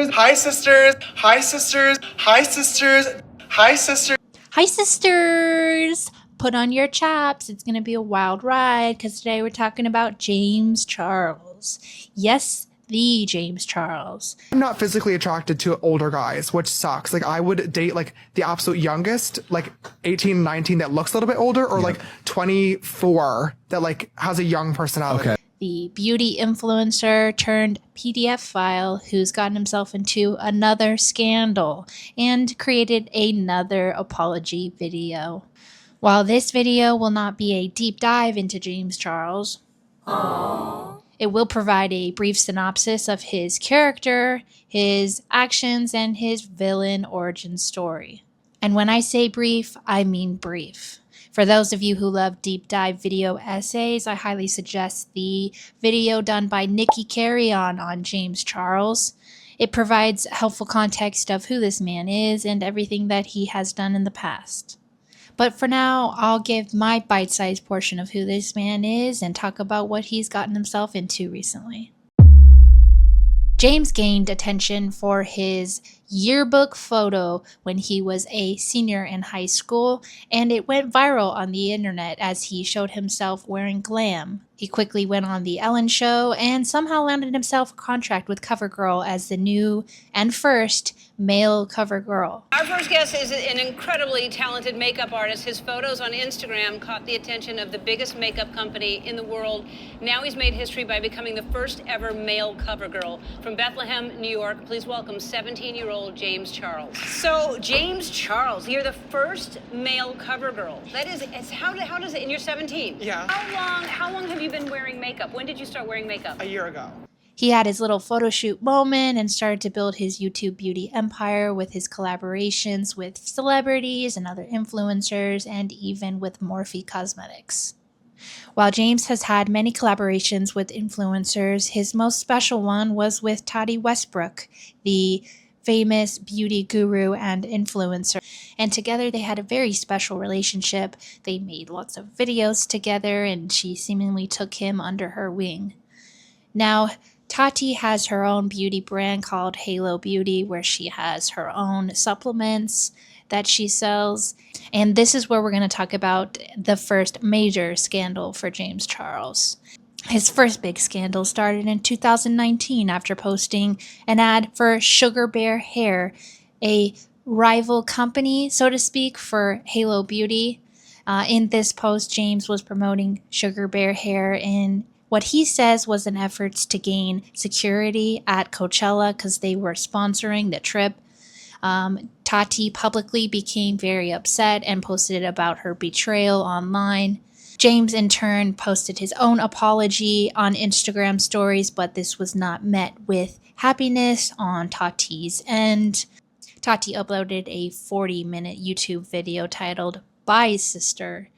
Hi sisters, hi sisters, hi sisters, hi sisters. Hi sisters! Put on your chaps. It's going to be a wild ride because today we're talking about James Charles. Yes, the James Charles. I'm not physically attracted to older guys, which sucks. Like, I would date like the absolute youngest, like 18, 19 that looks a little bit older, or like 24 that like has a young personality. Okay. The beauty influencer turned PDF file who's gotten himself into another scandal and created another apology video. While this video will not be a deep dive into James Charles, it will provide a brief synopsis of his character, his actions, and his villain origin story. And when I say brief, I mean brief. For those of you who love deep dive video essays, I highly suggest the video done by Nikki Carreon on James Charles. It provides helpful context of who this man is and everything that he has done in the past. But for now, I'll give my bite-sized portion of who this man is and talk about what he's gotten himself into recently. James gained attention for his yearbook photo when he was a senior in high school, and it went viral on the internet as he showed himself wearing glam. He quickly went on The Ellen Show and somehow landed himself a contract with CoverGirl as the new and first male CoverGirl. Our first guest is an incredibly talented makeup artist. His photos on Instagram caught the attention of the biggest makeup company in the world. Now he's made history by becoming the first ever male CoverGirl. From Bethlehem, New York, please welcome 17-year-old James Charles. So, James Charles, you're the first male CoverGirl. That is, how does it, and you're 17? Yeah. How long have you been wearing makeup? When did you start wearing makeup? A year ago. He had his little photo shoot moment and started to build his YouTube beauty empire with his collaborations with celebrities and other influencers, and even with Morphe Cosmetics. While James has had many collaborations with influencers, his most special one was with Tati Westbrook, the famous beauty guru and influencer. And together they had a very special relationship. They made lots of videos together, and she seemingly took him under her wing. Now, Tati has her own beauty brand called Halo Beauty, where she has her own supplements that she sells. And this is where we're going to talk about the first major scandal for James Charles. His first big scandal started in 2019 after posting an ad for Sugar Bear Hair, a rival company, so to speak, for Halo Beauty. In this post, James was promoting Sugar Bear Hair in what he says was an effort to gain security at Coachella because they were sponsoring the trip. Tati publicly became very upset and posted about her betrayal online. James, in turn, posted his own apology on Instagram stories, but this was not met with happiness on Tati's end. Tati uploaded a 40-minute YouTube video titled Bye Sister.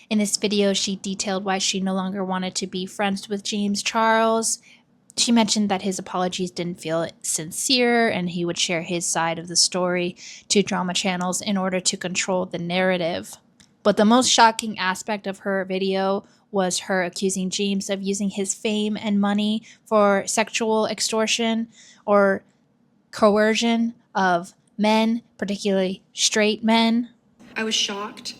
In this video, she detailed why she no longer wanted to be friends with James Charles. She mentioned that his apologies didn't feel sincere and he would share his side of the story to drama channels in order to control the narrative. But the most shocking aspect of her video was her accusing James of using his fame and money for sexual extortion or coercion of men, particularly straight men. I was shocked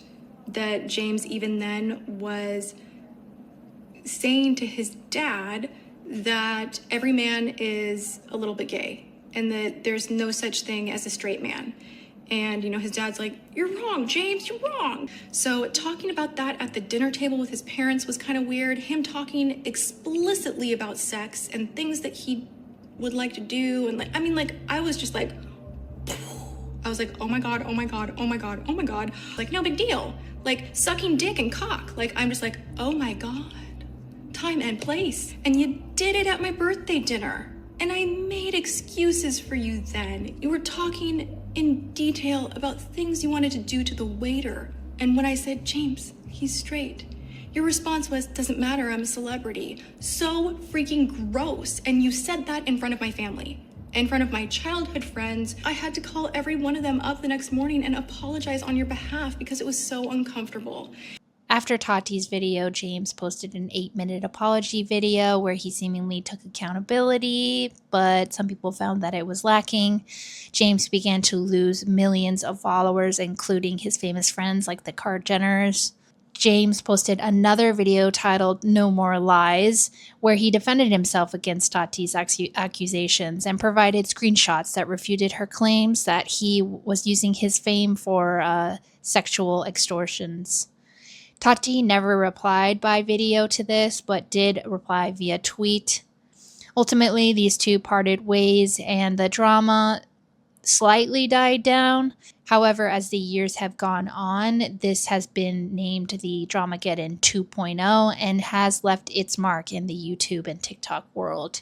that James even then was saying to his dad that every man is a little bit gay and that there's no such thing as a straight man. And, you know, his dad's like, "You're wrong, James, you're wrong." So talking about that at the dinner table with his parents was kind of weird. Him talking explicitly about sex and things that he would like to do. And I was just like, I was like, oh my God, oh my God, oh my God, oh my God. Like, no big deal. Like sucking dick and cock. Like, I'm just like, oh my God, time and place. And you did it at my birthday dinner. And I made excuses for you then. You were talking in detail about things you wanted to do to the waiter. And when I said, James, he's straight, your response was, doesn't matter, I'm a celebrity. So freaking gross. And you said that in front of my family, in front of my childhood friends. I had to call every one of them up the next morning and apologize on your behalf because it was so uncomfortable. After Tati's video, James posted an 8-minute apology video where he seemingly took accountability, but some people found that it was lacking. James began to lose millions of followers, including his famous friends like the Jenners. James posted another video titled No More Lies, where he defended himself against Tati's accusations and provided screenshots that refuted her claims that he was using his fame for sexual extortions. Tati never replied by video to this, but did reply via tweet. Ultimately, these two parted ways and the drama slightly died down. However, as the years have gone on, this has been named the Dramageddon 2.0 and has left its mark in the YouTube and TikTok world.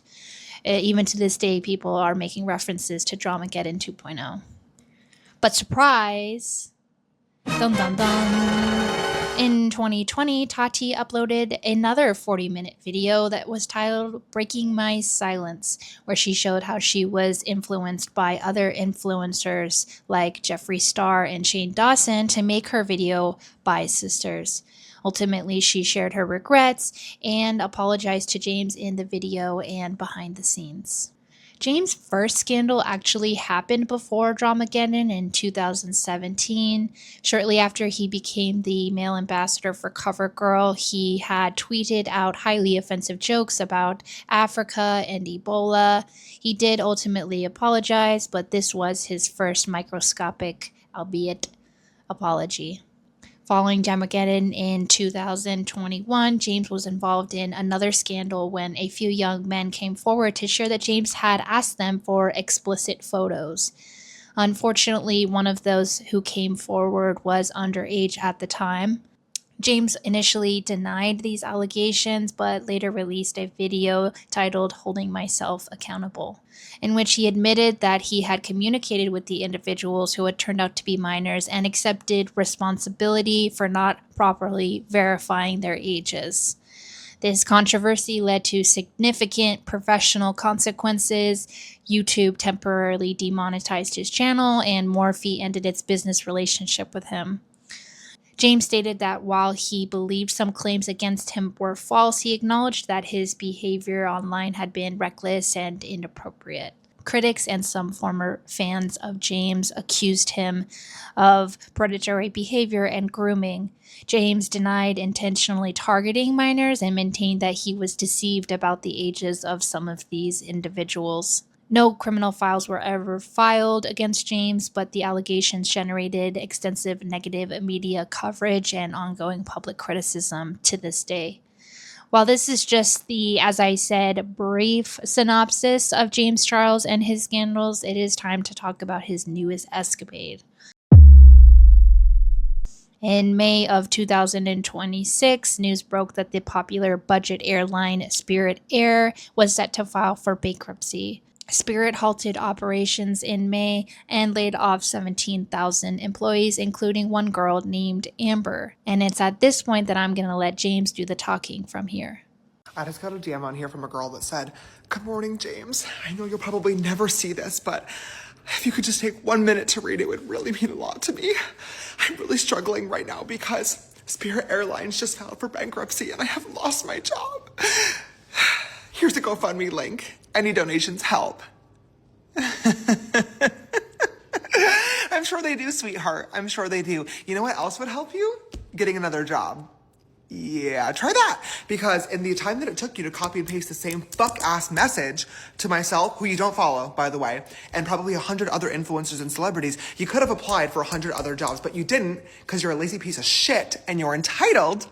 Even to this day, people are making references to Dramageddon 2.0. But surprise! Dun dun dun! In 2020, Tati uploaded another 40-minute video that was titled Breaking My Silence, where she showed how she was influenced by other influencers like Jeffree Star and Shane Dawson to make her video Bi Sisters. Ultimately, she shared her regrets and apologized to James in the video and behind the scenes. James' first scandal actually happened before Dramageddon in 2017. Shortly after he became the male ambassador for CoverGirl, he had tweeted out highly offensive jokes about Africa and Ebola. He did ultimately apologize, but this was his first microscopic, albeit, apology. Following Dramageddon in 2021, James was involved in another scandal when a few young men came forward to share that James had asked them for explicit photos. Unfortunately, one of those who came forward was underage at the time. James initially denied these allegations, but later released a video titled Holding Myself Accountable, in which he admitted that he had communicated with the individuals who had turned out to be minors and accepted responsibility for not properly verifying their ages. This controversy led to significant professional consequences. YouTube temporarily demonetized his channel, and Morphe ended its business relationship with him. James stated that while he believed some claims against him were false, he acknowledged that his behavior online had been reckless and inappropriate. Critics and some former fans of James accused him of predatory behavior and grooming. James denied intentionally targeting minors and maintained that he was deceived about the ages of some of these individuals. No criminal files were ever filed against James, but the allegations generated extensive negative media coverage and ongoing public criticism to this day. While this is just the, as I said, brief synopsis of James Charles and his scandals, it is time to talk about his newest escapade. In May of 2026, news broke that the popular budget airline Spirit Air was set to file for bankruptcy. Spirit halted operations in May and laid off 17,000 employees, including one girl named Amber. And it's at this point that I'm going to let James do the talking from here. I just got a DM on here from a girl that said, "Good morning, James. I know you'll probably never see this, but if you could just take 1 minute to read it, would really mean a lot to me. I'm really struggling right now because Spirit Airlines just filed for bankruptcy and I have lost my job. Here's the GoFundMe link. Any donations help." I'm sure they do, sweetheart. I'm sure they do. You know what else would help you? Getting another job. Yeah, try that. Because in the time that it took you to copy and paste the same fuck-ass message to myself, who you don't follow, by the way, and probably 100 other influencers and celebrities, you could have applied for 100 other jobs, but you didn't because you're a lazy piece of shit and you're entitled.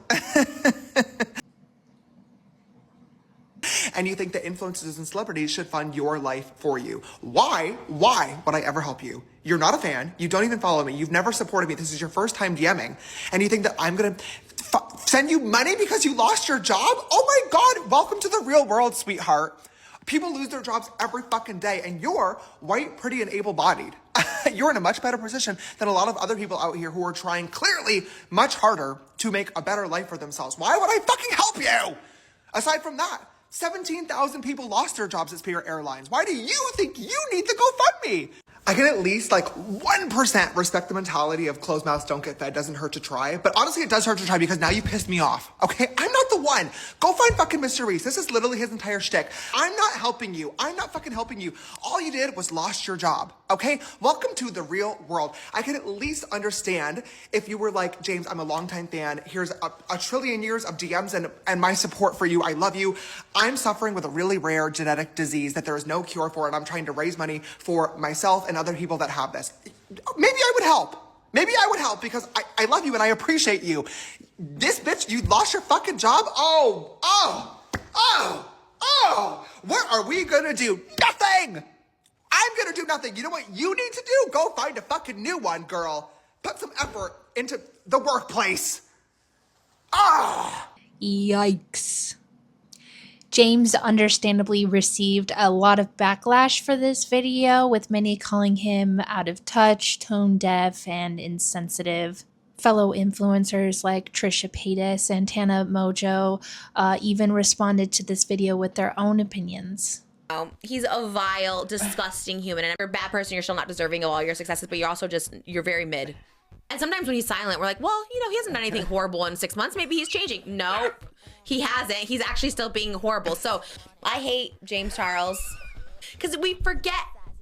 And you think that influencers and celebrities should fund your life for you. Why would I ever help you? You're not a fan. You don't even follow me. You've never supported me. This is your first time DMing. And you think that I'm going to send you money because you lost your job? Oh my God. Welcome to the real world, sweetheart. People lose their jobs every fucking day, and you're white, pretty, and able-bodied. You're in a much better position than a lot of other people out here who are trying clearly much harder to make a better life for themselves. Why would I fucking help you? Aside from that, 17,000 people lost their jobs at Spirit Airlines. Why do you think you need the GoFundMe? I can at least like 1% respect the mentality of closed mouths don't get fed, doesn't hurt to try. But honestly, it does hurt to try because now you pissed me off, okay? I'm not the one. Go find fucking Mr. Reese. This is literally his entire shtick. I'm not helping you. I'm not fucking helping you. All you did was lost your job, okay? Welcome to the real world. I can at least understand if you were like, James, I'm a longtime fan. Here's a trillion years of DMs and my support for you. I love you. I'm suffering with a really rare genetic disease that there is no cure for, and I'm trying to raise money for myself and other people that have this. Maybe I would help. Maybe I would help because I love you and I appreciate you. This bitch, you lost your fucking job? Oh. What are we gonna do? Nothing. I'm gonna do nothing. You know what you need to do? Go find a fucking new one, girl. Put some effort into the workplace. Yikes. James understandably received a lot of backlash for this video, with many calling him out of touch, tone deaf, and insensitive. Fellow influencers like Trisha Paytas and Tana Mojo even responded to this video with their own opinions. He's a vile, disgusting human, and if you're a bad person, you're still not deserving of all your successes, but you're very mid. And sometimes when he's silent, we're like, well, he hasn't done anything horrible in 6 months. Maybe he's changing. Nope, he hasn't. He's actually still being horrible. So I hate James Charles because we forget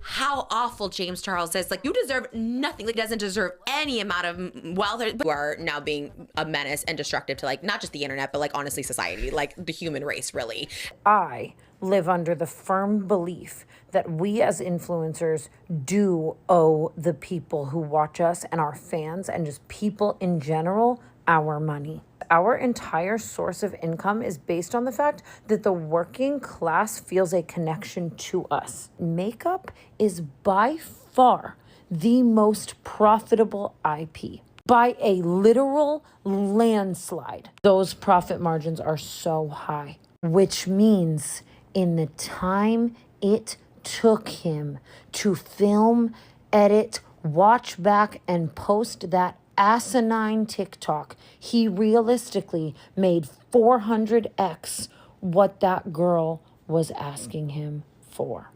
how awful James Charles is. Like, you deserve nothing. Like, he doesn't deserve any amount of wealth. You are now being a menace and destructive to, like, not just the internet, but, like, honestly, society, like the human race, really. I live under the firm belief that we as influencers do owe the people who watch us and our fans and just people in general our money. Our entire source of income is based on the fact that the working class feels a connection to us. Makeup is by far the most profitable IP. By a literal landslide. Those profit margins are so high, which means in the time it took him to film, edit, watch back, and post that asinine TikTok, he realistically made 400x what that girl was asking him for.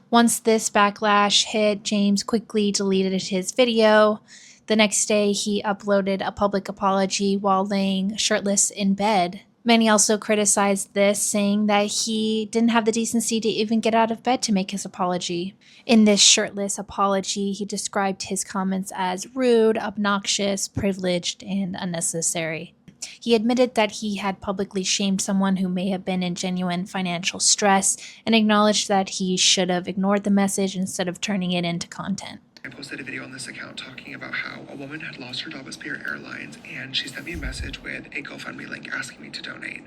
Once this backlash hit, James quickly deleted his video. The next day, he uploaded a public apology while laying shirtless in bed. Many also criticized this, saying that he didn't have the decency to even get out of bed to make his apology. In this shirtless apology, he described his comments as rude, obnoxious, privileged, and unnecessary. He admitted that he had publicly shamed someone who may have been in genuine financial stress and acknowledged that he should have ignored the message instead of turning it into content. I posted a video on this account talking about how a woman had lost her job at Spirit Airlines, and she sent me a message with a GoFundMe link asking me to donate.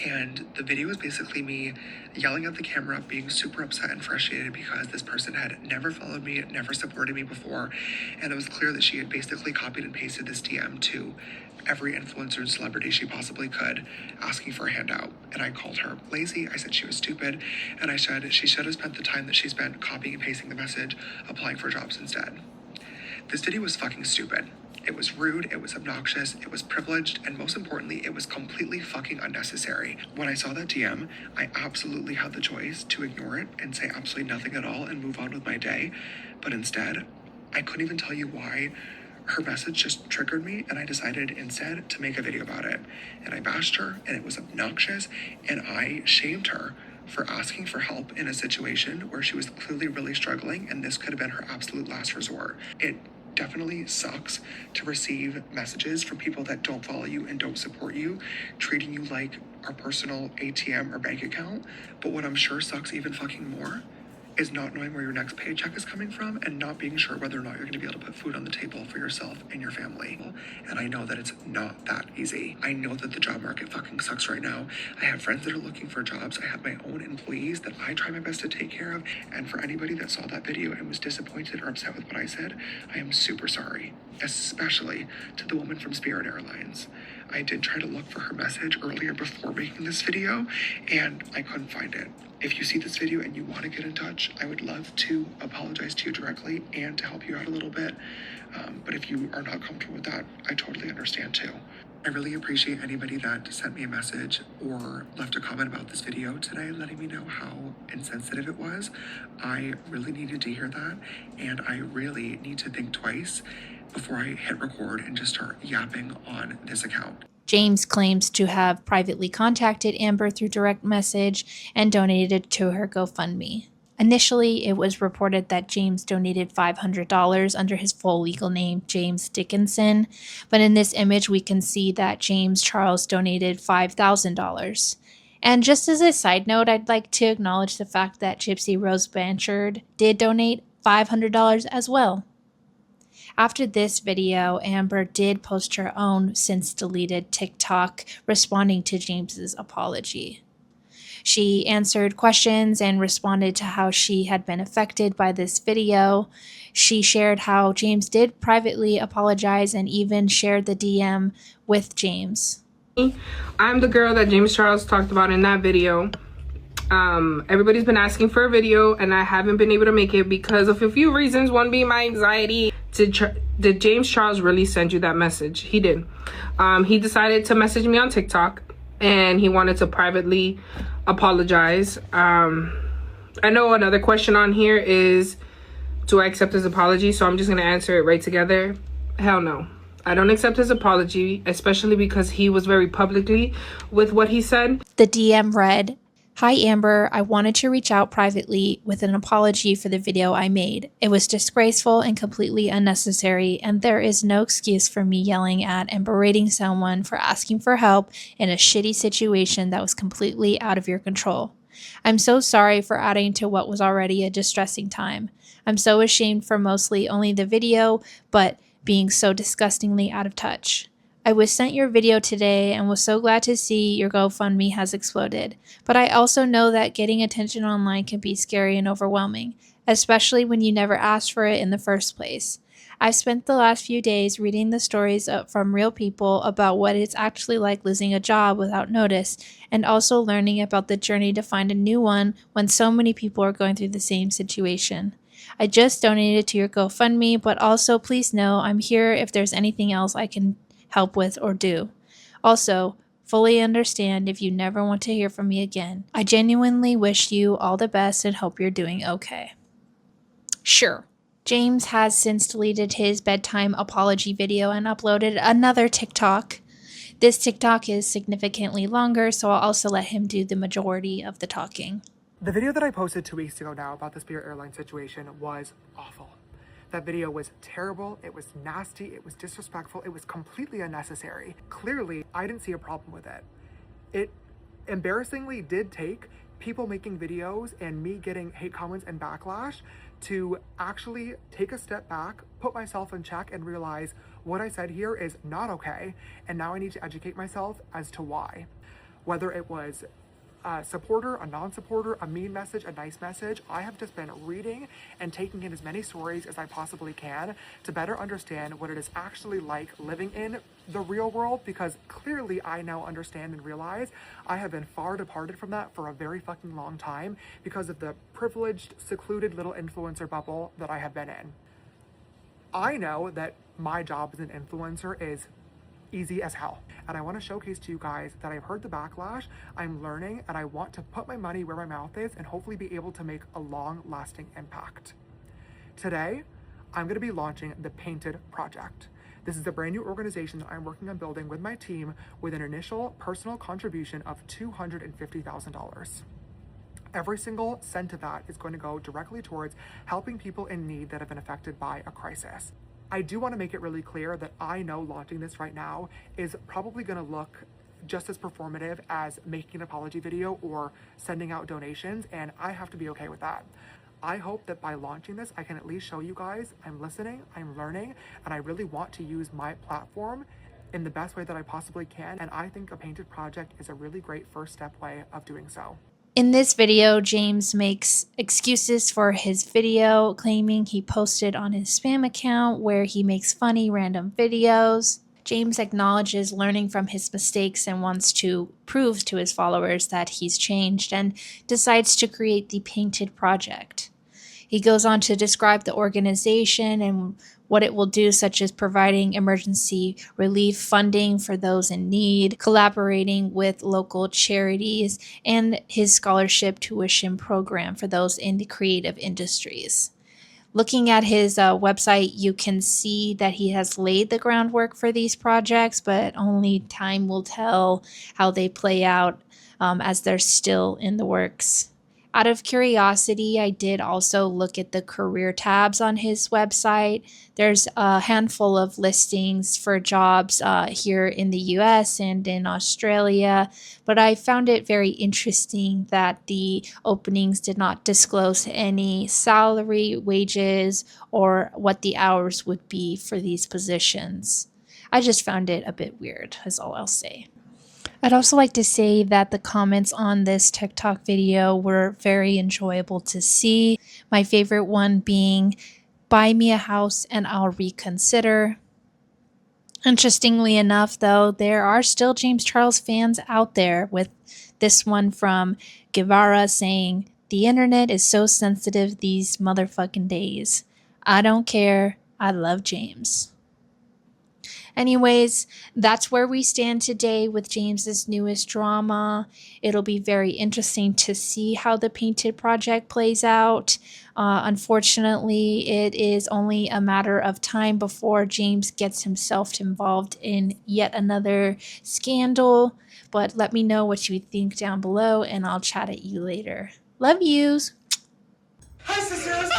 And the video was basically me yelling at the camera, being super upset and frustrated because this person had never followed me, never supported me before, and it was clear that she had basically copied and pasted this DM to every influencer and celebrity she possibly could, asking for a handout. And I called her lazy, I said she was stupid, and I said she should have spent the time that she spent copying and pasting the message applying for jobs instead. This video was fucking stupid. It was rude, it was obnoxious, it was privileged, and most importantly, it was completely fucking unnecessary. When I saw that DM, I absolutely had the choice to ignore it and say absolutely nothing at all and move on with my day. But instead, I couldn't even tell you why. Her message just triggered me, and I decided instead to make a video about it. And I bashed her, and it was obnoxious, and I shamed her for asking for help in a situation where she was clearly really struggling, and this could have been her absolute last resort. It definitely sucks to receive messages from people that don't follow you and don't support you, treating you like our personal ATM or bank account. But what I'm sure sucks even fucking more is not knowing where your next paycheck is coming from and not being sure whether or not you're going to be able to put food on the table for yourself and your family. And I know that it's not that easy. I know that the job market fucking sucks right now. I have friends that are looking for jobs. I have my own employees that I try my best to take care of. And for anybody that saw that video and was disappointed or upset with what I said, I am super sorry, especially to the woman from Spirit Airlines. I did try to look for her message earlier before making this video, and I couldn't find it. If you see this video and you want to get in touch, I would love to apologize to you directly and to help you out a little bit. But if you are not comfortable with that, I totally understand too. I really appreciate anybody that sent me a message or left a comment about this video today, letting me know how insensitive it was. I really needed to hear that, and I really need to think twice before I hit record and just start yapping on this account. James claims to have privately contacted Amber through direct message and donated to her GoFundMe. Initially, it was reported that James donated $500 under his full legal name, James Dickinson, but in this image we can see that James Charles donated $5,000. And just as a side note, I'd like to acknowledge the fact that Gypsy Rose Blanchard did donate $500 as well. After this video, Amber did post her own since-deleted TikTok responding to James's apology. She answered questions and responded to how she had been affected by this video. She shared how James did privately apologize and even shared the DM with James. I'm the girl that James Charles talked about in that video. Everybody's been asking for a video and I haven't been able to make it because of a few reasons, one being my anxiety. Did James Charles really send you that message? He did. He decided to message me on TikTok and he wanted to privately apologize. I know another question on here is, do I accept his apology? So I'm just gonna answer it right together. Hell no. I don't accept his apology, especially because he was very publicly with what he said. The DM read, "Hi Amber, I wanted to reach out privately with an apology for the video I made. It was disgraceful and completely unnecessary, and there is no excuse for me yelling at and berating someone for asking for help in a shitty situation that was completely out of your control. I'm so sorry for adding to what was already a distressing time. I'm so ashamed for mostly only the video, but being so disgustingly out of touch. I was sent your video today and was so glad to see your GoFundMe has exploded, but I also know that getting attention online can be scary and overwhelming, especially when you never asked for it in the first place. I've spent the last few days reading the stories from real people about what it's actually like losing a job without notice, and also learning about the journey to find a new one when so many people are going through the same situation. I just donated to your GoFundMe, but also please know I'm here if there's anything else I can help with or do. Also, fully understand if you never want to hear from me again. I genuinely wish you all the best and hope you're doing okay." Sure. James has since deleted his bedtime apology video and uploaded another TikTok. This TikTok is significantly longer, so I'll also let him do the majority of the talking. The video that I posted 2 weeks ago now about the Spirit Airlines situation was awful. That video was terrible, it was nasty, it was disrespectful, it was completely unnecessary. Clearly, I didn't see a problem with it. It embarrassingly did take people making videos and me getting hate comments and backlash to actually take a step back, put myself in check, and realize what I said here is not okay, and now I need to educate myself as to why. Whether it was a supporter, a non-supporter, a mean message, a nice message, I have just been reading and taking in as many stories as I possibly can to better understand what it is actually like living in the real world, because clearly I now understand and realize I have been far departed from that for a very fucking long time because of the privileged, secluded little influencer bubble that I have been in. I know that my job as an influencer is easy as hell. And I want to showcase to you guys that I've heard the backlash, I'm learning, and I want to put my money where my mouth is and hopefully be able to make a long-lasting impact. Today, I'm going to be launching the Painted Project. This is a brand new organization that I'm working on building with my team with an initial personal contribution of $250,000. Every single cent of that is going to go directly towards helping people in need that have been affected by a crisis. I do want to make it really clear that I know launching this right now is probably going to look just as performative as making an apology video or sending out donations, and I have to be okay with that. I hope that by launching this, I can at least show you guys I'm listening, I'm learning, and I really want to use my platform in the best way that I possibly can, and I think a Painted Project is a really great first step way of doing so. In this video, James makes excuses for his video, claiming he posted on his spam account where he makes funny random videos. James acknowledges learning from his mistakes and wants to prove to his followers that he's changed, and decides to create the Painted Project. He goes on to describe the organization and what it will do, such as providing emergency relief funding for those in need, collaborating with local charities, and his scholarship tuition program for those in the creative industries. Looking at his website, you can see that he has laid the groundwork for these projects, but only time will tell how they play out as they're still in the works. Out of curiosity, I did also look at the career tabs on his website. There's a handful of listings for jobs here in the US and in Australia, but I found it very interesting that the openings did not disclose any salary, wages, or what the hours would be for these positions. I just found it a bit weird, is all I'll say. I'd also like to say that the comments on this TikTok video were very enjoyable to see. My favorite one being, "Buy me a house and I'll reconsider." Interestingly enough, though, there are still James Charles fans out there, with this one from Guevara saying, "The internet is so sensitive these motherfucking days. I don't care. I love James." Anyways, that's where we stand today with James's newest drama. It'll be very interesting to see how the Painted project plays out. Unfortunately, it is only a matter of time before James gets himself involved in yet another scandal. But let me know what you think down below, and I'll chat at you later. Love yous! Hi, sisters!